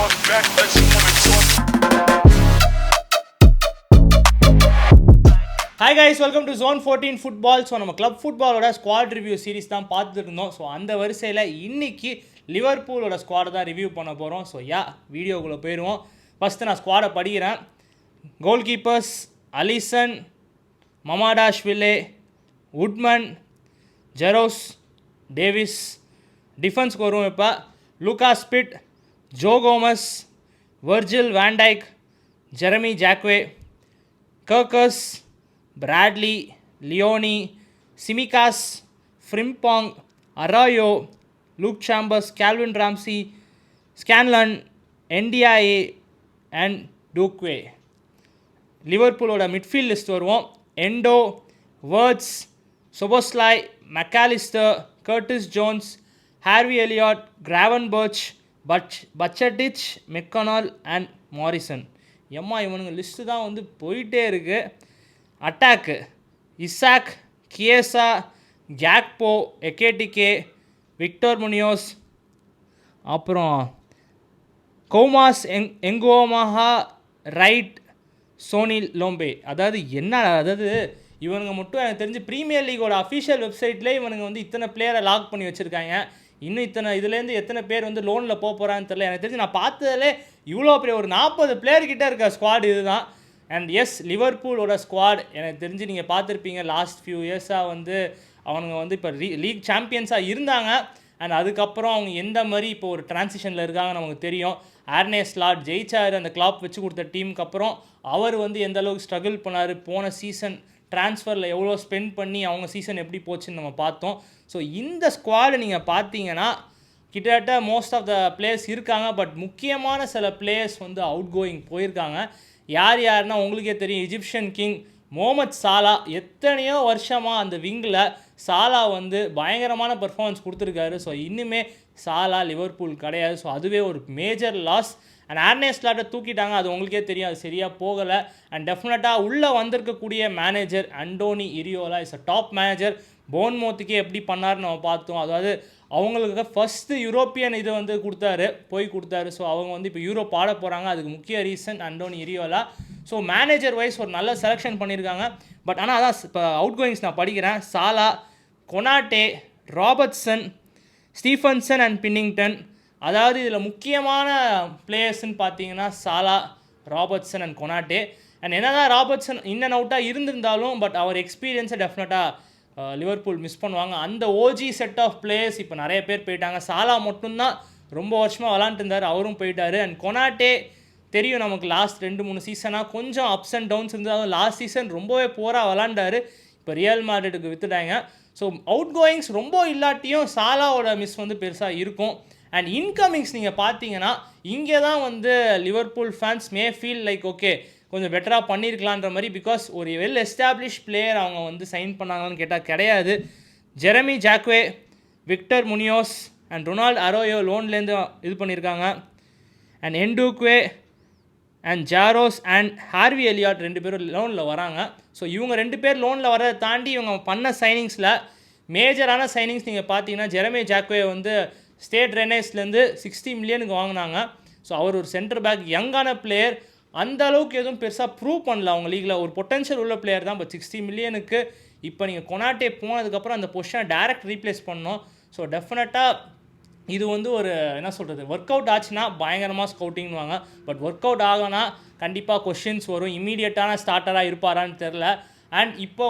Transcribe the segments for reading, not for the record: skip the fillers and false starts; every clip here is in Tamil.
talk back like she wanna talk. Hi guys, welcome to zone 14 football. So நம்ம கிளப் ஃபுட்பாலோட ஸ்குவாட் ரிவ்யூ சீரிஸ் தான் பார்த்துட்டு இருந்தோம். ஸோ அந்த வரிசையில் இன்னைக்கு லிவர்பூலோட ஸ்குவாடை தான் ரிவ்யூ பண்ண போகிறோம். ஸோ வீடியோக்குள்ளே போயிடுவோம். ஃபஸ்ட்டு நான் ஸ்குவாடை படிக்கிறேன். கோல் கீப்பர்ஸ் அலிசன், மமாடாஷ்வில்லே, வுட்மன், ஜெரோஸ், டேவிஸ். டிஃபென்ஸ்க்கு வரும் இப்போ Lucas Pitt, Joe Gomez, Virgil van Dijk, Jeremy Jacquet, Kerkez, Bradley, Leoni, Tsimikas, Frimpong, Araujo, Luke Chambers, Calvin Ramsay, Scanlon, என்டிஐஏ அண்ட் டூக்வே. லிவர்பூலோட மிட்ஃபீல்ட் லிஸ்ட் வருவோம். Endo, Wirtz, Szoboszlai, Mac Allister, Curtis Jones, Harvey Elliott, Gravenberch, Bajcetic, McConnell and Morrison. இவனுங்க லிஸ்ட்டு தான் வந்து போயிட்டே இருக்குது. அட்டாக்கு Isak, Chiesa, Gakpo, Ekitike, Victor Munoz, அப்புறம் கோமாஸ், எங்கோமஹா, ரைட், சோனி லோம்பே. அதாவது இவனுங்க மட்டும் எனக்கு தெரிஞ்சு ப்ரீமியர் லீகோட அஃபிஷியல் வெப்சைட்லேயே இவனுங்க வந்து இத்தனை பிளேயரை லாக் பண்ணி வச்சுருக்காங்க. இன்னும் இதுலேருந்து எத்தனை பேர் வந்து லோனில் போகிறான்னு தெரியல. எனக்கு தெரிஞ்சு நான் பார்த்ததிலே இவ்வளோ பெரிய ஒரு 40 பிளேயர்கிட்ட இருக்க ஸ்குவாட் இதுதான். அண்ட் எஸ், லிவர்பூலோட ஸ்குவாட் எனக்கு தெரிஞ்சு நீங்கள் பார்த்துருப்பீங்க. லாஸ்ட் ஃபியூ இயர்ஸாக வந்து அவனுங்க வந்து இப்போ லீக் சாம்பியன்ஸாக இருந்தாங்க. அண்ட் அதுக்கப்புறம் அவங்க எந்த மாதிரி இப்போ ஒரு டிரான்சிஷனில் இருக்காங்கன்னு நமக்கு தெரியும். ஆர்னே ஸ்லாட் ஜெயிச்சார் அந்த கிளாப் வச்சு கொடுத்த டீமுக்கு அப்புறம். அவர் வந்து எந்த அளவுக்கு ஸ்ட்ரகிள் பண்ணார், போன சீசன் ட்ரான்ஸ்ஃபரில் எவ்வளோ ஸ்பெண்ட் பண்ணி அவங்க சீசன் எப்படி போச்சுன்னு நம்ம பார்த்தோம். ஸோ இந்த ஸ்குவாடை நீங்கள் பார்த்தீங்கன்னா கிட்டத்தட்ட மோஸ்ட் ஆஃப் த பிளேயர்ஸ் இருக்காங்க. பட் முக்கியமான சில பிளேயர்ஸ் வந்து அவுட் கோயிங் போயிருக்காங்க. யாருன்னா உங்களுக்கே தெரியும். எஜிப்ஷியன் கிங் முகமது சாலா எத்தனையோ வருஷமாக அந்த விங்கில் சாலா வந்து பயங்கரமான பெர்ஃபார்மன்ஸ் கொடுத்துருக்காரு. ஸோ இன்னுமே சாலா லிவர்பூல் கிடையாது. ஸோ அதுவே ஒரு மேஜர் லாஸ். அண்ட் ஆர்னே ஸ்லாட்டை தூக்கிட்டாங்க, அது உங்களுக்கே தெரியும், அது சரியாக போகலை. அண்ட் டெஃபினட்டாக உள்ளே வந்திருக்கக்கூடிய manager Andoni Iraola is a top manager. போன்மோத்துக்கே எப்படி பண்ணார்னு நம்ம பார்த்தோம். அதாவது அவங்களுக்கு ஃபஸ்ட்டு யூரோப்பியன் இது வந்து கொடுத்தாரு. ஸோ அவங்க வந்து இப்போ யூரோப் ஆட போகிறாங்க. அதுக்கு முக்கிய reason Andoni Iraola. So manager wise ஒரு நல்ல செலெக்ஷன் பண்ணியிருக்காங்க. பட் ஆனால் அதான் இப்போ அவுட் கோயிங்ஸ் நான் படிக்கிறேன். சாலா, கொனாட்டே, ராபர்ட்சன், ஸ்டீஃபன்சன் அண்ட் பின்னிங்டன். அதாவது இதில் முக்கியமான பிளேயர்ஸ்ன்னு பார்த்தீங்கன்னா சாலா, ராபர்ட்சன் அண்ட் கொனாட்டே. அண்ட் என்னதான் ராபர்ட்சன் இன் அண்ட் அவுட்டாக இருந்திருந்தாலும் பட் அவர் எக்ஸ்பீரியன்ஸை டெஃபினட்டாக லிவர்பூல் மிஸ் பண்ணுவாங்க. அந்த ஓஜி செட் ஆஃப் பிளேயர்ஸ் இப்போ நிறைய பேர் போயிட்டாங்க. சாலா மட்டும்தான் ரொம்ப வருஷமாக விளாண்டுட்டு இருந்தார், அவரும் போயிட்டார். அண்ட் கொனாட்டே தெரியும் நமக்கு, லாஸ்ட் 2-3 சீசனாக கொஞ்சம் அப்ஸ் அண்ட் டவுன்ஸ் இருந்தாலும் லாஸ்ட் சீசன் ரொம்பவே போராக விளாண்டார். இப்போ ரியல் மேட்ரிடுக்கு வித்துட்டாங்க. ஸோ அவுட் கோயிங்ஸ் ரொம்ப இல்லாட்டியும் சாலாவோட மிஸ் வந்து பெருசாக இருக்கும். அண்ட் இன்கமிங்ஸ் நீங்கள் பார்த்தீங்கன்னா இங்கே தான் வந்து லிவர்பூல் ஃபேன்ஸ் மே ஃபீல் லைக் ஓகே கொஞ்சம் பெட்டராக பண்ணியிருக்கலான்ற மாதிரி. பிகாஸ் ஒரு வெல் எஸ்டாப்ளிஷ் பிளேயர் அவங்க வந்து சைன் பண்ணாங்கன்னு கேட்டால் கிடையாது. Jeremy Jacquet, Victor Munoz and Ronald Araujo லோன்லேருந்து இது பண்ணியிருக்காங்க. அண்ட் என்டூக்வே and Jaros and Harvey Elliott 2 பேரும் லோனில் வராங்க. ஸோ இவங்க 2 பேர் லோனில் வரதை தாண்டி இவங்க பண்ண சைனிங்ஸில் மேஜரான சைனிங்ஸ் நீங்கள் பார்த்தீங்கன்னா ஜெரமி ஜாக்வே வந்து ஸ்டேட் ரெனேஸ்லேருந்து 60 மில்லியனுக்கு வாங்கினாங்க. ஸோ அவர் ஒரு சென்டர் பேக், யங்கான பிளேயர், அந்த அளவுக்கு எதுவும் பெருசாக ப்ரூவ் பண்ணல அவங்க லீகில். ஒரு பொட்டன்ஷியல் உள்ள பிளேயர் தான். பட் 60 மில்லியனுக்கு இப்போ நீங்கள் கொனாட்டே போனதுக்கப்புறம் அந்த பொசிஷனை டைரக்ட் ரீப்ளேஸ் பண்ணோம். ஸோ டெஃபினட்டாக இது வந்து ஒரு என்ன சொல்கிறது, ஒர்க் அவுட் ஆச்சுன்னா பயங்கரமாக ஸ்கவுட்டிங்வாங்க. பட் ஒர்க் அவுட் ஆகனா கண்டிப்பாக கொஷின்ஸ் வரும். இம்மீடியட்டான ஸ்டார்டராக இருப்பாரான்னு தெரில. அண்ட் இப்போ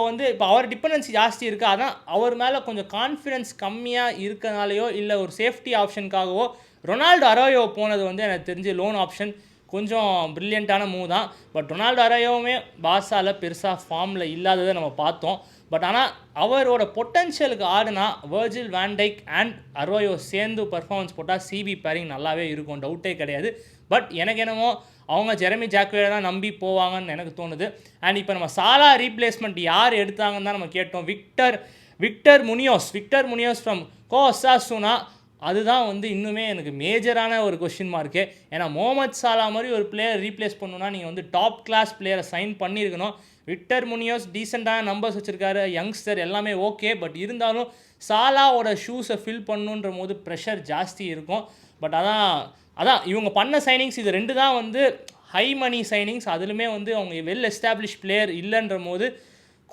அவர் டிபெண்டன்சி ஜாஸ்தி இருக்குது. அதான் அவர் மேலே கொஞ்சம் கான்ஃபிடன்ஸ் கம்மியாக இருக்கனாலேயோ இல்லை ஒரு சேஃப்டி ஆப்ஷனுக்காகவோ ரொனால்டோ அரோயோ போனது வந்து எனக்கு தெரிஞ்சு லோன் ஆப்ஷன் கொஞ்சம் ப்ரில்லியண்ட்டான மூவ் தான். பட் ரொனால்டோ அரோயோவுமே பாசாவில் பெருசாக ஃபார்மில் இல்லாததை நம்ம பார்த்தோம். பட் ஆனால் அவரோட பொட்டன்ஷியலுக்கு ஆடுனா வர்ஜில் வேண்டைக் அண்ட் அரோயோ சேர்ந்து பர்ஃபார்மன்ஸ் போட்டால் சிபி பேரிங் நல்லாவே இருக்கும், டவுட்டே கிடையாது. பட் எனக்கு என்னமோ அவங்க ஜெரமி ஜாக்வே தான் நம்பி போவாங்கன்னு எனக்கு தோணுது. அண்ட் இப்போ நம்ம சாலா ரீப்ளேஸ்மெண்ட் யார் எடுத்தாங்கன்னு தான் நம்ம கேட்டோம். Victor Munoz from Osasuna. அதுதான் வந்து இன்னுமே எனக்கு மேஜரான ஒரு கொஸ்டின் மார்க்கு. ஏன்னா முகமது சாலா மாதிரி ஒரு பிளேயர் ரீப்ளேஸ் பண்ணணுன்னா நீங்கள் வந்து டாப் கிளாஸ் பிளேயரை சைன் பண்ணியிருக்கணும். விக்டர் முனியோஸ் டீசெண்டான நம்பர்ஸ் வச்சுருக்காரு, யங்ஸ்டர் எல்லாமே ஓகே. பட் இருந்தாலும் சாலாவோட ஷூஸை ஃபில் பண்ணுன்ற போது ப்ரெஷர் ஜாஸ்தி இருக்கும். பட் அதான் அதான் இவங்க பண்ண சைனிங்ஸ் இது 2 தான் வந்து ஹை மணி சைனிங்ஸ். அதிலுமே வந்து அவங்க வெல் எஸ்டாப்ளிஷ் பிளேயர் இல்லைன்ற போது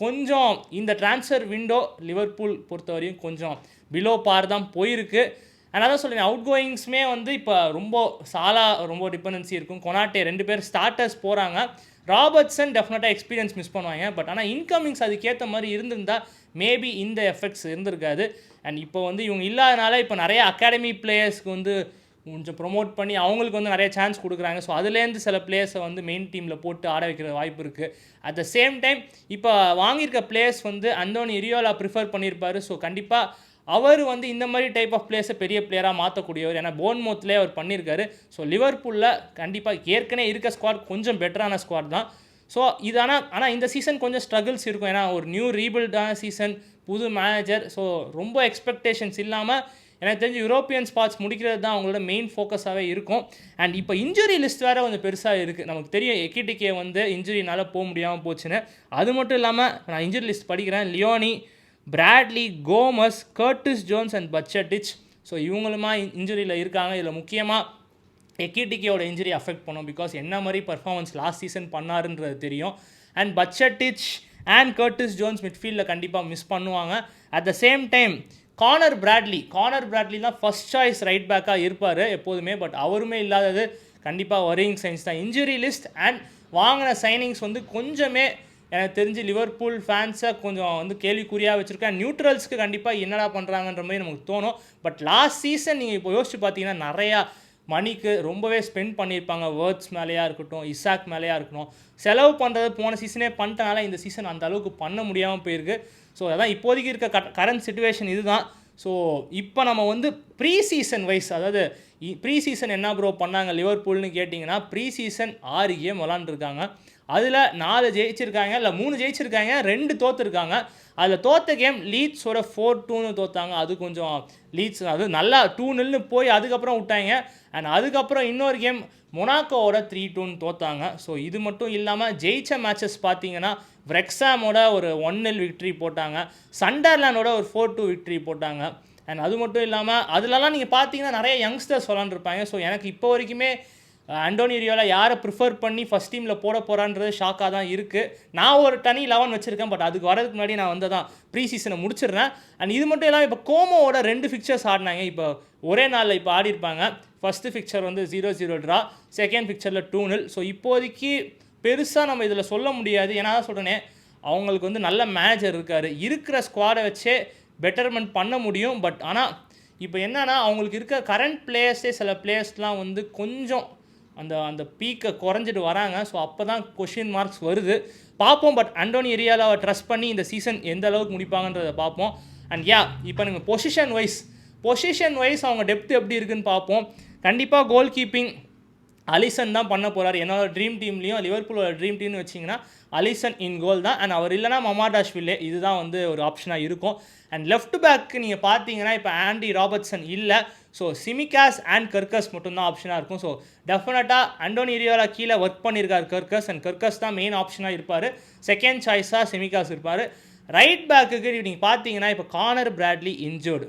கொஞ்சம் இந்த ட்ரான்ஸ்ஃபர் விண்டோ லிவர்பூல் பொறுத்தவரையும் கொஞ்சம் பிலோ பார் தான் போயிருக்கு. அண்ட் அதான் சொல்கிறேன், அவுட் கோயிங்ஸுமே வந்து இப்போ ரொம்ப சாலா ரொம்ப டிபெண்டன்சி இருக்கும். கொனாட்டே 2 பேர் ஸ்டார்டர்ஸ் போகிறாங்க. ராபர்ட்சன் டெஃபினட்டாக எக்ஸ்பீரியன்ஸ் மிஸ் பண்ணுவாங்க. பட் ஆனால் இன்கமிங்ஸ் அதுக்கேற்ற மாதிரி இருந்திருந்தால் மேபி இந்த எஃபெக்ட்ஸ் இருந்திருக்காது. அண்ட் இப்போ வந்து இவங்க இல்லாதனால இப்போ நிறைய அகாடமி பிளேயர்ஸ்க்கு வந்து கொஞ்சம் ப்ரொமோட் பண்ணி அவங்களுக்கு வந்து நிறைய சான்ஸ் கொடுக்குறாங்க. ஸோ அதுலேருந்து சில பிளேயர்ஸை வந்து மெயின் டீமில் போட்டு ஆட வைக்கிற வாய்ப்பு இருக்குது. அட் த சேம் டைம் இப்போ வாங்கியிருக்க பிளேயர்ஸ் வந்து அந்தோனி இரியோலா ப்ரிஃபர் பண்ணியிருப்பார். ஸோ கண்டிப்பாக அவர் வந்து இந்த மாதிரி டைப் ஆஃப் பிளேயர்ஸை பெரிய பிளேயராக மாற்றக்கூடியவர். ஏன்னா போன்மவுத்லேயே அவர் பண்ணியிருக்காரு. ஸோ லிவர்பூலில் கண்டிப்பாக ஏற்கனவே இருக்க ஸ்குவாட் கொஞ்சம் பெட்டரான ஸ்குவாட் தான். ஸோ இது ஆனால் இந்த சீசன் கொஞ்சம் ஸ்ட்ரகிள்ஸ் இருக்கும். ஏன்னா ஒரு நியூ ரீபில்டான சீசன், புது மேனேஜர். ஸோ ரொம்ப எக்ஸ்பெக்டேஷன்ஸ் இல்லாமல் எனக்கு தெரிஞ்சு யூரோப்பியன் ஸ்பாட்ஸ் முடிக்கிறது தான் அவங்களோட மெயின் ஃபோக்கஸாகவே இருக்கும். அண்ட் இப்போ இன்ஜுரி லிஸ்ட் வேறு கொஞ்சம் பெருசாக இருக்குது. நமக்கு தெரியும் எக்கிட்டிக்கே வந்து இன்ஜுரினால் போக முடியாமல் போச்சுன்னு. அது மட்டும் இல்லாமல் நான் இன்ஜுரி லிஸ்ட் படிக்கிறேன். Leoni, Bradley, Gomez, Curtis Jones and Bajcetic. So இவங்களுமா இன்ஜுரியில் இருக்காங்க. இதில் முக்கியமாக எக்கிட்டிக்கோட இன்ஜுரி அஃபெக்ட் பண்ணும். பிகாஸ் என்ன மாதிரி பர்ஃபார்மன்ஸ் லாஸ்ட் சீசன் பண்ணாருன்றது தெரியும். And Bajcetic and Curtis Jones மிட்ஃபீல்டில் கண்டிப்பாக மிஸ் பண்ணுவாங்க. At the same time Conor Bradley தான் ஃபர்ஸ்ட் சாய்ஸ் ரைட் பேக்காக இருப்பார் எப்போதுமே. பட் அவருமே இல்லாதது கண்டிப்பாக வரியிங் சைன்ஸ் தான். இன்ஜுரி லிஸ்ட் அண்ட் வாங்கின சைனிங்ஸ் வந்து கொஞ்சமே எனக்கு தெரிஞ்சு லிவர்பூல் ஃபேன்ஸை கொஞ்சம் வந்து கேள்விக்குறியாக வச்சுருக்கேன். நியூட்ரல்ஸ்க்கு கண்டிப்பாக என்னடா பண்ணுறாங்கன்ற மாதிரி நமக்கு தோணும். பட் லாஸ்ட் சீசன் நீங்கள் இப்போ யோசிச்சு பார்த்தீங்கன்னா நிறையா மணிக்கு ரொம்பவே ஸ்பெண்ட் பண்ணியிருப்பாங்க. வேர்ட்ஸ் மேலேயா இருக்கட்டும், இசாக் மேலேயா இருக்கட்டும். செலவு பண்ணுறது போன சீசனே பண்ணிட்டனால இந்த சீசன் அந்த அளவுக்கு பண்ண முடியாமல் போயிருக்கு. ஸோ அதான் இப்போதைக்கு இருக்க கரண்ட் சிச்சுவேஷன் இதுதான். ஸோ இப்போ நம்ம வந்து ப்ரீ சீசன் வைஸ், அதாவது ப்ரீ சீசன் என்ன ப்ரோ பண்ணாங்க லிவர்பூல்னு கேட்டிங்கன்னா, ப்ரீ சீசன் 6 கேம் விளாண்டுருக்காங்க. அதில் 4 ஜெயிச்சிருக்காங்க, இல்லை 3 ஜெயிச்சிருக்காங்க, 2 தோற்றுருக்காங்க. அதில் தோற்ற கேம் லீட்ஸோட 4-2ன்னு தோற்றாங்க. அது கொஞ்சம் லீட்ஸ் அது நல்லா 2-0 போய் அதுக்கப்புறம் விட்டாங்க. அண்ட் அதுக்கப்புறம் இன்னொரு கேம் மொனாக்கோவோட 3-2ன்னு தோற்றாங்க. ஸோ இது மட்டும் இல்லாமல் ஜெயிச்ச மேட்சஸ் பார்த்தீங்கன்னா ரெக்ஸாமோட ஒரு 1-0 விக்ட்ரி போட்டாங்க, சண்டர்லேண்டோட ஒரு 4-2 விக்ட்ரி போட்டாங்க. அண்ட் அது மட்டும் இல்லாமல் அதிலலாம் நீங்கள் பார்த்தீங்கன்னா நிறைய யங்ஸ்டர்ஸ் விளாண்டுருப்பாங்க. ஸோ எனக்கு இப்போ வரைக்குமே அண்டோனி இரியோலா யாரை ப்ரிஃபர் பண்ணி ஃபஸ்ட் டீமில் போட போகிறான்றது ஷாக்காக தான் இருக்குது. நான் ஒரு தனி 11 வச்சுருக்கேன். பட் அதுக்கு வரதுக்கு முன்னாடி நான் வந்து தான் ப்ரீ சீசனை முடிச்சிடுறேன். அண்ட் இது மட்டும் இல்லாமல் இப்போ கோமோவோட 2 ஃபிக்சர்ஸ் ஆடினாங்க. இப்போ ஒரே நாளில் இப்போ ஆடிருப்பாங்க. ஃபஸ்ட்டு ஃபிக்சர் வந்து 0-0 ட்ரா, செகண்ட் ஃபிக்சரில் 2-0. ஸோ இப்போதைக்கு பெருசாக நம்ம இதில் சொல்ல முடியாது. ஏன்னா தான் சொல்கிறேனே, அவங்களுக்கு வந்து நல்ல மேனேஜர் இருக்கார். இருக்கிற ஸ்குவாடை வச்சே பெட்டர்மெண்ட் பண்ண முடியும். பட் ஆனால் இப்போ என்னென்னா அவங்களுக்கு இருக்க கரண்ட் பிளேயர்ஸே சில பிளேயர்ஸ்லாம் வந்து கொஞ்சம் அந்த பீக்கை குறைஞ்சிட்டு வராங்க. ஸோ அப்போ தான் கொஷின் மார்க்ஸ் வருது. பார்ப்போம். பட் அண்டோனி இரியோலாவை ட்ரஸ்ட் பண்ணி இந்த சீசன் எந்த அளவுக்கு முடிப்பாங்கன்றதை பார்ப்போம். அண்ட் இப்போ நீங்கள் பொசிஷன் வைஸ் அவங்க டெப்த் எப்படி இருக்குன்னு பார்ப்போம். கண்டிப்பாக கோல் கீப்பிங் அலிசன் தான் பண்ண போகிறார். என்னோட ட்ரீம் டீம்லேயும் லிவர்பூலோட ட்ரீம் டீம்னு வச்சிங்கன்னா அலிசன் இன் கோல் தான். அண்ட் அவர் இல்லைனா மமாடாஷ்வில்லே, இதுதான் வந்து ஒரு ஆப்ஷனாக இருக்கும். அண்ட் லெஃப்ட் பேக்கு நீங்கள் பார்த்தீங்கன்னா இப்போ ஆண்டி ராபர்ட்சன் இல்லை. ஸோ சிமிகாஸ் அண்ட் கர்கஸ் மட்டும்தான் ஆப்ஷனாக இருக்கும். ஸோ டெஃபினட்டாக அண்டோனி இரியோலா கீழே ஒர்க் பண்ணியிருக்கார் கர்கஸ். அண்ட் கர்கஸ் தான் மெயின் ஆப்ஷனாக இருப்பார். செகண்ட் சாய்ஸாக சிமிகாஸ் இருப்பார். ரைட் பேக்குக்கு நீங்கள் பார்த்தீங்கன்னா இப்போ கானர் பிராட்லி இன்ஜர்டு.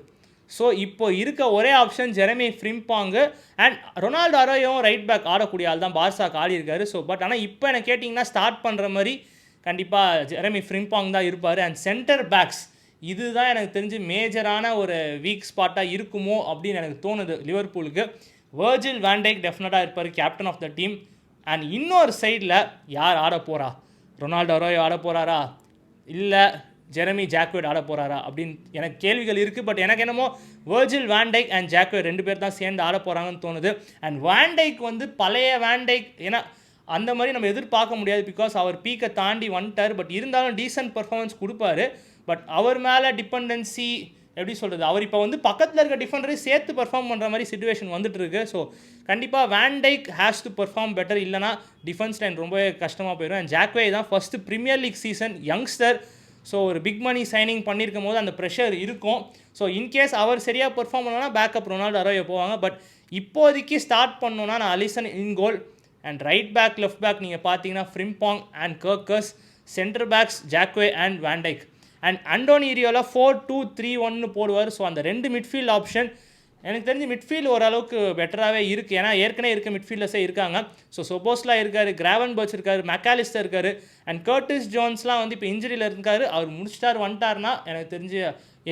ஸோ இப்போ இருக்க ஒரே option Jeremie Frimpong. And Ronaldo அரோயோவும் ரைட் பேக் ஆடக்கூடிய ஆள் தான், பார்சாக்கு ஆடி இருக்காரு. ஸோ பட் ஆனால் இப்போ எனக்கு கேட்டிங்கன்னா ஸ்டார்ட் பண்ணுற மாதிரி கண்டிப்பாக ஜெரமி ஃப்ரிம்பாங் தான் இருப்பார். அண்ட் சென்டர் பேக்ஸ் இதுதான் எனக்கு தெரிஞ்சு மேஜரான ஒரு வீக் ஸ்பாட்டாக இருக்குமோ அப்படின்னு எனக்கு தோணுது லிவர்பூலுக்கு. வர்ஜில் வான் டைக் டெஃபினட்டாக இருப்பார், captain of the team. And இன்னொரு சைடில் யார் ஆட போகிறா? ரொனால்டோ அரோயோ ஆட போகிறாரா, இல்லை ஜெரமி ஜாக்வேட் ஆட போகிறாரா அப்படின்னு எனக்கு கேள்விகள் இருக்குது. பட் எனக்கு என்னமோ வர்ஜில் வான் டைக் அண்ட் ஜாக்வேட் 2 பேர் தான் சேர்ந்து ஆட போகிறாங்கன்னு தோணுது. அண்ட் வான் டைக் வந்து பழைய வான் டைக், ஏன்னா அந்த மாதிரி நம்ம எதிர்பார்க்க முடியாது. பிகாஸ் அவர் பீக்கை தாண்டி வந்துட்டார். பட் இருந்தாலும் டீசென்ட் பர்ஃபார்மன்ஸ் கொடுப்பாரு. பட் அவர் மேலே டிபெண்டன்சி எப்படி சொல்கிறது, அவர் இப்போ வந்து பக்கத்தில் இருக்க டிஃபெண்டரை சேர்த்து பர்ஃபார்ம் பண்ணுற மாதிரி சிச்சுவேஷன் வந்துட்டு இருக்கு. ஸோ கண்டிப்பாக Van Dijk has to perform better, இல்லைனா டிஃபென்ஸ் லைன் ரொம்பவே கஷ்டமாக போயிடும். அண்ட் ஜாக்வே தான் first premier league season, youngster. So ஒரு பிக் மணி சைனிங் பண்ணியிருக்கும் போது அந்த ப்ரெஷர் இருக்கும். ஸோ இன்கேஸ் அவர் சரியாக பெர்ஃபார்ம் பண்ணோன்னா பேக்கப் ரொனால்டோ அரோயோ போவாங்க. பட் இப்போதைக்கு ஸ்டார்ட் பண்ணோன்னா நான் Alisson in goal. And right back left back நீங்கள் பார்த்தீங்கன்னா Frimpong and Kerkez. Centre backs Jacquet and van Dijk. And Andoni Iraola 4-2-3-1 போடுவார். ஸோ அந்த 2 மிட்ஃபீல்ட் ஆப்ஷன் எனக்கு தெரிஞ்சு மிட்ஃபீல்டு ஓரளவுக்கு பெட்டராகவே இருக்குது. ஏன்னா ஏற்கனவே இருக்க மிட்ஃபீல்டர்ஸே இருக்காங்க. ஸோ சொபோஸ்லாம் இருக்கார், கிராவன்பர்ச் இருக்கார், மெக்காலிஸ்டர் இருக்கார், அண்ட் கர்டிஸ் ஜோன்ஸ்லாம் வந்து இப்போ இன்ஜுரியில் இருக்கார். அவர் முடிச்சிட்டார் வந்துட்டார்னா எனக்கு தெரிஞ்சு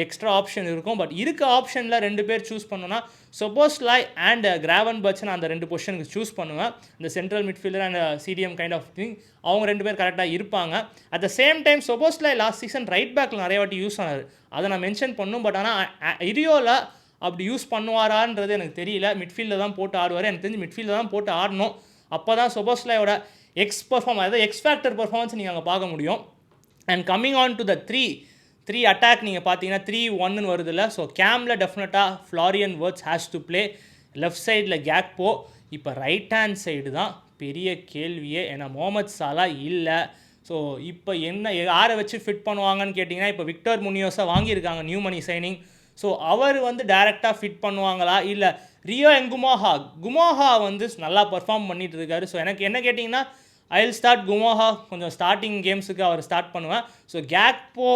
எக்ஸ்ட்ரா ஆப்ஷன் இருக்கும். பட் இருக்க ஆப்ஷனில் 2 பேர் சூஸ் பண்ணோன்னா சொபோஸ்லாய் அண்ட் கிராவன்பர்ச் நான் அந்த 2 பொசிஷனுக்கு சூஸ் பண்ணுவேன். இந்த central midfielder and CDM kind of thing அவங்க 2 பேர் கரெக்டாக இருப்பாங்க. At the same time Szoboszlai last season right பேக்கில் நிறைய வாட்டி யூஸ் ஆனார், அதை நான் மென்ஷன் பண்ணும். பட் ஆனால் இரியோவில் அப்படி யூஸ் பண்ணுவாரான்றது எனக்கு தெரியல. மிட்ஃபீல்டில் தான் போட்டு ஆடுவார். எனக்கு தெரிஞ்சு மிட்ஃபீல்டில் தான் போட்டு ஆடணும். அப்போ தான் சொபோஸ்லாயோட அதாவது எக்ஸ் ஃபேக்டர் பர்ஃபார்மன்ஸ் நீங்கள் அங்கே பார்க்க முடியும். And coming on to the three attack நீங்கள் பார்த்தீங்கன்னா 3-1 வருதில்ல. ஸோ கேமில் டெஃபினட்டாக Florian Wirtz has to play, left சைடில் கேக்போ. இப்போ ரைட் ஹேண்ட் சைடு தான் பெரிய கேள்வியே, ஏன்னா முகமது சாலா இல்லை. ஸோ இப்போ யாரை வச்சு ஃபிட் பண்ணுவாங்கன்னு கேட்டிங்கன்னா இப்போ விக்டர் முனியோஸை வாங்கியிருக்காங்க நியூ மணி சைனிங். ஸோ அவர் வந்து டைரெக்டாக ஃபிட் பண்ணுவாங்களா, இல்லை ரியோ குமோஹா வந்து நல்லா பர்ஃபார்ம் பண்ணிட்டு இருக்காரு. ஸோ எனக்கு என்ன கேட்டிங்கன்னா ஐ வில் ஸ்டார்ட் குமோஹா. கொஞ்சம் ஸ்டார்டிங் கேம்ஸுக்கு அவர் ஸ்டார்ட் பண்ணுவேன். So Gakpo,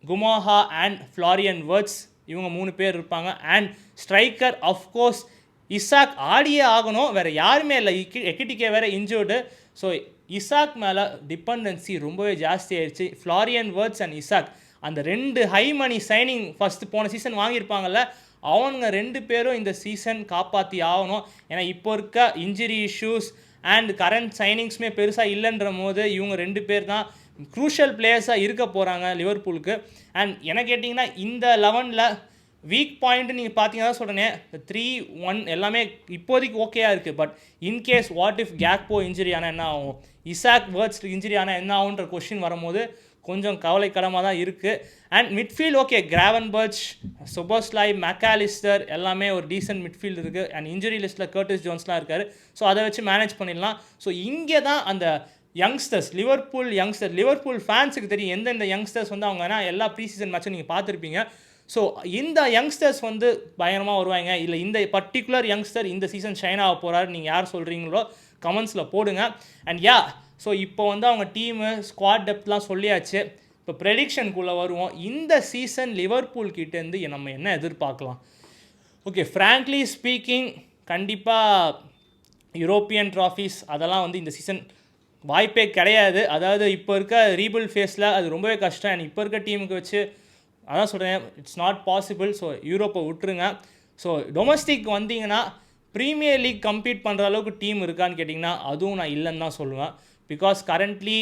Ngumoha and Florian Wirtz இவங்க 3 பேர் இருப்பாங்க. அண்ட் ஸ்ட்ரைக்கர் அஃப்கோர்ஸ் இசாக் ஆடியே ஆகணும், வேறு யாருமே இல்லை. எக்கிட்டிக்கே வேறு இன்ஜூர்டு. ஸோ இசாக் மேலே டிபெண்டன்சி ரொம்பவே ஜாஸ்தி ஆயிடுச்சு. ஃப்ளாரியன் வர்ட்ஸ் அண்ட் இசாக் அந்த 2 ஹை மணி சைனிங் ஃபஸ்ட்டு போன சீசன் வாங்கியிருப்பாங்கல்ல, அவங்க 2 பேரும் இந்த சீசன் காப்பாற்றி ஆகணும். ஏன்னா இப்போ இருக்க இன்ஜுரி இஷ்யூஸ் அண்ட் கரண்ட் சைனிங்ஸுமே பெருசாக இல்லைன்ற போது இவங்க 2 பேர் தான் க்ரூஷியல் பிளேயர்ஸாக இருக்க போகிறாங்க லிவர்பூலுக்கு. அண்ட் என்ன கேட்டிங்கன்னா இந்த 11ல் வீக் பாயிண்ட்டு நீங்கள் பார்த்தீங்கன்னா சொல்கிறேன் 3-1 எல்லாமே இப்போதைக்கு ஓகேயாக இருக்குது. But in case what if கேக்போ injury ஆனால் என்ன ஆகும், இசாக் வேர்ட்ஸ் இன்ஜுரி ஆனால் என்ன ஆகுன்ற கொஷின் வரும்போது கொஞ்சம் கவலைக்கிடமாக தான் இருக்குது. அண்ட் மிட்ஃபீல்ட் ஓகே, கிராவன்பர்ச், சொபோஸ்லாய், மெக்காலிஸ்டர் எல்லாமே ஒரு டீசென்ட் மிட்ஃபீல்டு இருக்குது. அண்ட் இன்ஜுரி லிஸ்ட்டில் கர்டிஸ் ஜோன்ஸ்லாம் இருக்கார். ஸோ அதை வச்சு மேனேஜ் பண்ணிடலாம். ஸோ இங்கே தான் அந்த யங்ஸ்டர்ஸ், லிவர்பூல் ஃபேன்ஸுக்கு தெரியும் எந்தெந்த யங்ஸ்டர்ஸ் வந்து அவங்க எல்லா ப்ரீ சீசன் மேட்சும் நீங்கள் பார்த்துருப்பீங்க. ஸோ இந்த யங்ஸ்டர்ஸ் வந்து பயங்கரமாக வருவாங்க, இல்லை இந்த பர்டிகுலர் யங்ஸ்டர் இந்த சீசன் ஷைன் ஆக போகிறாரு நீங்கள் யார் சொல்கிறீங்களோ கமெண்ட்ஸில் போடுங்க. அண்ட் ஸோ இப்போ வந்து அவங்க டீமு ஸ்குவாட் டெப்த்லாம் சொல்லியாச்சு. இப்போ ப்ரெடிக்ஷனுக்குள்ளே வருவோம். இந்த சீசன் லிவர்பூல் கிட்டேருந்து நம்ம என்ன எதிர்பார்க்கலாம்? ஓகே, ஃப்ராங்க்லி ஸ்பீக்கிங் கண்டிப்பாக யூரோப்பியன் ட்ராஃபீஸ் அதெல்லாம் வந்து இந்த சீசன் வாய்ப்பே கிடையாது. அதாவது இப்போ இருக்க ரீபில்ட் ஃபேஸில் அது ரொம்பவே கஷ்டம். அண்ட் இப்போ இருக்க டீமுக்கு வச்சு அதான் சொல்கிறேன், இட்ஸ் நாட் பாசிபிள். ஸோ யூரோப்பை விட்டுருங்க. ஸோ டொமஸ்டிக் வந்தீங்கன்னா ப்ரீமியர் லீக் கம்பீட் பண்ணுற அளவுக்கு டீம் இருக்கான்னு கேட்டிங்கன்னா அதுவும் நான் இல்லைன்னு தான் சொல்லுவேன். பிகாஸ் கரண்ட்லி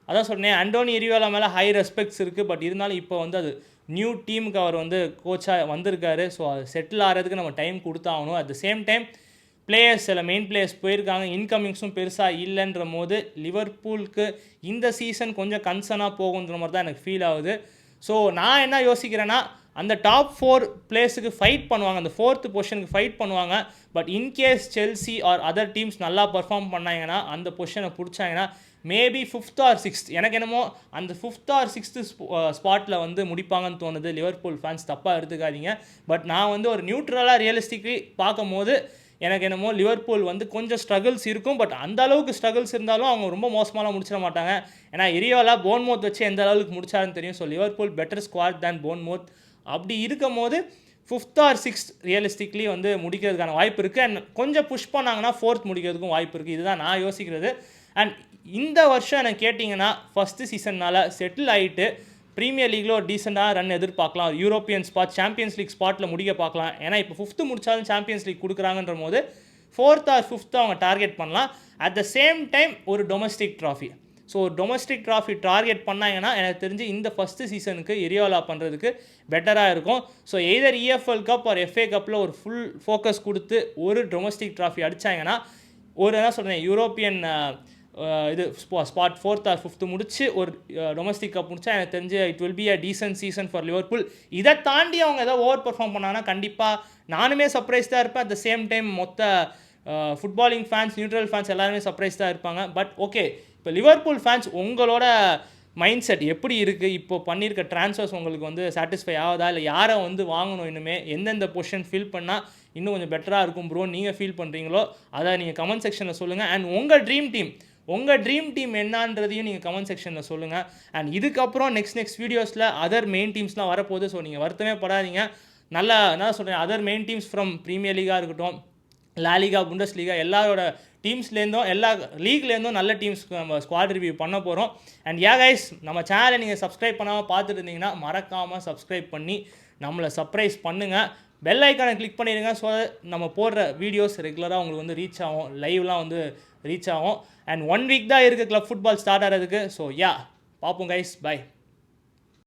அதான் சொன்னேன், ஆண்டோனி இரியோலா மேலே ஹை ரெஸ்பெக்ட்ஸ் இருக்குது. பட் இருந்தாலும் இப்போ வந்து அது நியூ டீமுக்கு அவர் வந்து கோச்சாக வந்திருக்காரு. ஸோ அது செட்டில் ஆகிறதுக்கு நம்ம டைம் கொடுத்தாகணும். At the same time players சில மெயின் பிளேயர்ஸ் போயிருக்காங்க, இன்கமிங்ஸும் பெருசாக இல்லைன்ற போது லிவர்பூலுக்கு இந்த சீசன் கொஞ்சம் கன்சர்னாக போகுன்ற மாதிரி தான் எனக்கு ஃபீல் ஆகுது. ஸோ நான் என்ன யோசிக்கிறேன்னா அந்த டாப் 4 பிளேஸுக்கு ஃபைட் பண்ணுவாங்க, அந்த 4th பொசிஷனுக்கு ஃபைட் பண்ணுவாங்க. But in case Chelsea or other teams நல்லா பர்ஃபார்ம் பண்ணாங்கன்னா அந்த பொசிஷனை பிடிச்சாங்கன்னா மேபி 5th or 6th, எனக்கு என்னமோ அந்த 5th or 6th ஸ்பாட்டில் வந்து முடிப்பாங்கன்னு தோணுது. லிவர்பூல் ஃபேன்ஸ் தப்பாக எடுத்துக்காதீங்க. பட் நான் வந்து ஒரு நியூட்ரலாக ரியலிஸ்டிக்லி பார்க்கும் போது எனக்கு என்னமோ லிவர்பூல் வந்து கொஞ்சம் ஸ்ட்ரகிள்ஸ் இருக்கும். பட் அந்த அளவுக்கு ஸ்ட்ரகிள்ஸ் இருந்தாலும் அவங்க ரொம்ப மோசமாலாம் முடிச்சிட மாட்டாங்க. ஏன்னா இரியோலா போன்மோத் வச்சு எந்த அளவுக்கு முடிச்சாருன்னு தெரியும். ஸோ லிவர்பூல் பெட்டர் ஸ்குவாட் தேன் போன்மோத். அப்படி இருக்கும் போது 5th or 6th ரியலிஸ்டிக்லி வந்து முடிக்கிறதுக்கான வாய்ப்பு இருக்குது. அண்ட் கொஞ்சம் புஷ் பண்ணாங்கன்னா 4th முடிக்கிறதுக்கும் வாய்ப்பு இருக்குது. இதுதான் நான் யோசிக்கிறது. அண்ட் இந்த வருஷம் எனக்கு கேட்டிங்கன்னா ஃபஸ்ட்டு சீசன்னால் செட்டில் ஆகிட்டு ப்ரீமியர் லீக்கில் ஒரு டீசெண்டாக ரன் எதிர்பார்க்கலாம். யூரோப்பியன் ஸ்பாட், சாம்பியன்ஸ் லீக் ஸ்பாட்டில் முடிக்க பார்க்கலாம். ஏன்னா இப்போ 5th முடித்தாலும் சாம்பியன்ஸ் லீக் கொடுக்குறாங்கன்ற போது 4th or 5th அவங்க டார்கெட் பண்ணலாம். அட் த சேம் டைம் ஒரு domestic trophy. So domestic trophy target பண்ணாங்கன்னா எனக்கு தெரிஞ்சு இந்த ஃபஸ்ட்டு சீசனுக்கு இரியோலா பண்ணுறதுக்கு பெட்டராக இருக்கும். So either EFL cup R FA கப்பில் ஒரு ஃபுல் ஃபோக்கஸ் கொடுத்து ஒரு டொமஸ்டிக் ட்ராஃபி அடித்தாங்கன்னா ஒரு என்ன சொல்கிறேன் யூரோப்பியன் இது ஸ்பாட் 4th or 5th முடிச்சு ஒரு டொமஸ்டிக் கப் முடிச்சா எனக்கு தெரிஞ்சு it will be a decent season for Liverpool. இதை தாண்டி அவங்க ஏதோ ஓவர் பர்ஃபார்ம் பண்ணாங்கன்னா கண்டிப்பாக நானுமே சர்ப்ரைஸ் தான் இருப்பேன். அட் த சேம் டைம் மொத்த ஃபுட்பாலிங் ஃபேன்ஸ், நியூட்ரல் ஃபேன்ஸ் எல்லாருமே சர்ப்ரைஸ் தான் இருப்பாங்க. பட் ஓகே, இப்போ லிவர்பூல் ஃபேன்ஸ் உங்களோட மைண்ட் செட் எப்படி இருக்குது? இப்போ பண்ணியிருக்க ட்ரான்ஸ்ஃபர்ஸ் உங்களுக்கு வந்து சாட்டிஸ்ஃபை ஆகுதா, இல்லை யாரை வந்து வாங்கணும், இன்னுமே எந்தெந்த பொசிஷன் ஃபில் பண்ணால் இன்னும் கொஞ்சம் பெட்டராக இருக்கும் ப்ரோ நீங்கள் ஃபீல் பண்ணுறீங்களோ அதை நீங்கள் கமெண்ட் செக்ஷனில் சொல்லுங்கள். அண்ட் உங்கள் ட்ரீம் டீம் என்னன்றதையும் நீங்கள் கமெண்ட் செக்ஷனில் சொல்லுங்கள். அண்ட் இதுக்கப்புறம் நெக்ஸ்ட் வீடியோஸில் அதர் மெயின் டீம்ஸ்லாம் வரப்போகுது. ஸோ நீங்கள் வருத்தமே படாதீங்க. நல்ல என்ன சொல்கிறேன் other main teams from Premier லீகாக இருக்கட்டும், லாலிகா, புண்டஸ் லீகா எல்லாரோட டீம்ஸ்லேருந்தும் எல்லா லீக்லேருந்தும் நல்ல டீம்ஸ்க்கு நம்ம ஸ்குவாட் ரிவ்யூ பண்ண போகிறோம். அண்ட் கைஸ் நம்ம சேனலை நீங்கள் சப்ஸ்கிரைப் பண்ணாமல் பார்த்துட்டு இருந்தீங்கன்னா மறக்காமல் சப்ஸ்கிரைப் பண்ணி நம்மளை சர்ப்ரைஸ் பண்ணுங்கள். பெல் ஐக்கானை கிளிக் பண்ணிடுங்க. ஸோ நம்ம போடுற வீடியோஸ் ரெகுலராக உங்களுக்கு வந்து ரீச் ஆகும், லைவ்லாம் வந்து ரீச் ஆகும். அண்ட் 1 வீக் தான் இருக்குது கிளப் ஃபுட்பால் ஸ்டார்ட் ஆகிறதுக்கு. ஸோ பார்ப்போம் கைஸ், பை.